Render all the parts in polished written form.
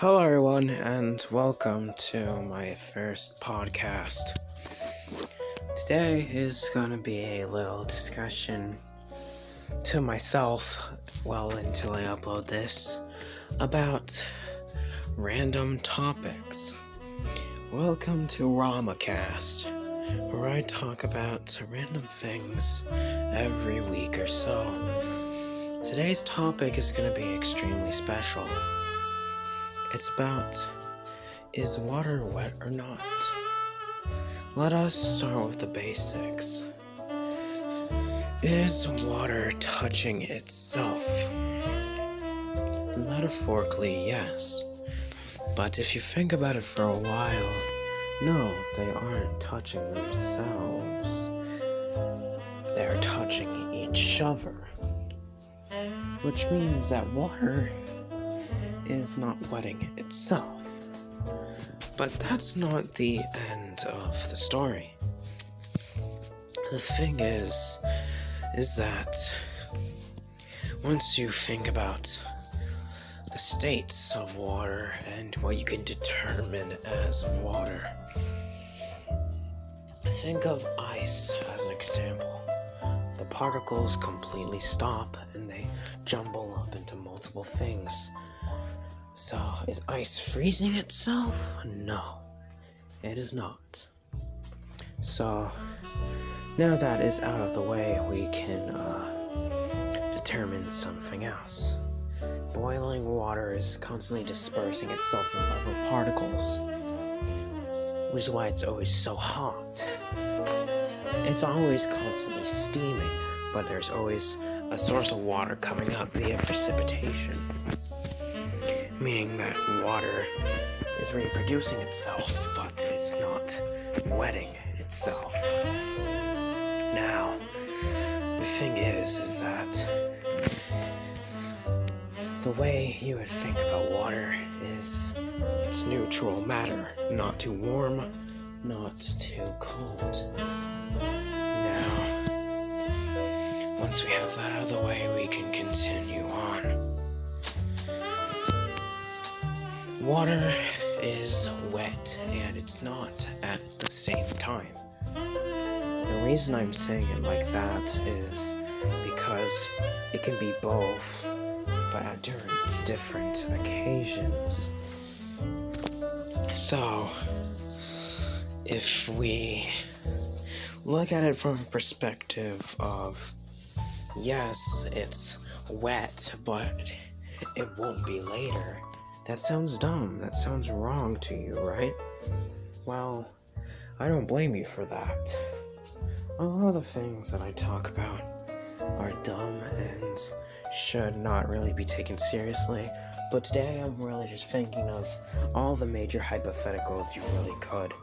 Hello, everyone, and welcome to my first podcast. Today is going to be a little discussion to myself, until I upload this, about random topics. Welcome to Rama-cast, where I talk about random things every week or so. Today's topic is going to be extremely special. It's about, is water wet or not? Let us start with the basics. Is water touching itself? Metaphorically, yes. But if you think about it for a while, no, they aren't touching themselves. They're touching each other. Which means that water is not wetting itself. But that's not the end of the story. The thing is that once you think about the states of water and what you can determine as water, think of ice as an example. The particles completely stop and they jumble up into multiple things. So, is ice freezing itself? No, it is not. So, now that is out of the way, we can determine something else. Boiling water is constantly dispersing itself in other particles, which is why it's always so hot. It's always constantly steaming, but there's always a source of water coming up via precipitation. Meaning that water is reproducing itself, but it's not wetting itself. Now, the thing is that the way you would think about water is it's neutral matter, not too warm, not too cold. Now, once we have that out of the way, we can continue on. Water is wet, and it's not at the same time. The reason I'm saying it like that is because it can be both, but during different occasions. So, if we look at it from a perspective of, yes, it's wet, but it won't be later, that sounds dumb. That sounds wrong to you, right? Well, I don't blame you for that. All of the things that I talk about are dumb and should not really be taken seriously, but today I'm really just thinking of all the major hypotheticals you really could.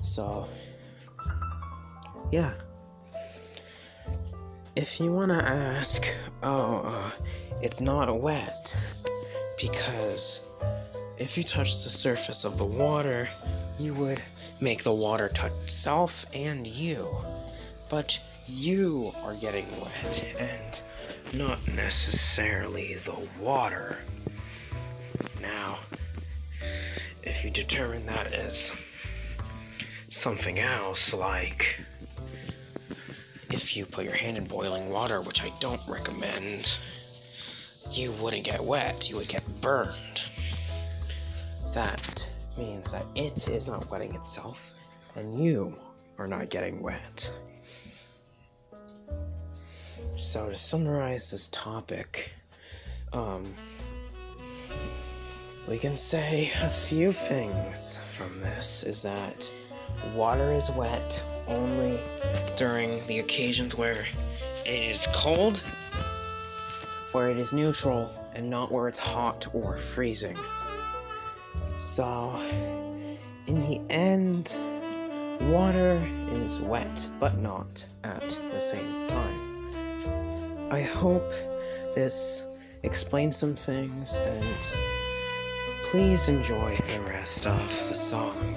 So, yeah. If you want to ask, it's not wet, because if you touch the surface of the water, you would make the water touch itself and you. But you are getting wet, and not necessarily the water. Now, if you determine that as something else, like if you put your hand in boiling water, which I don't recommend, you wouldn't get wet, you would get burned. That means that it is not wetting itself, and you are not getting wet. So to summarize this topic, we can say a few things from this, is that water is wet only during the occasions where it is cold, where it is neutral, and not where it's hot or freezing. So, in the end, water is wet, but not at the same time. I hope this explains some things, and please enjoy the rest of the song.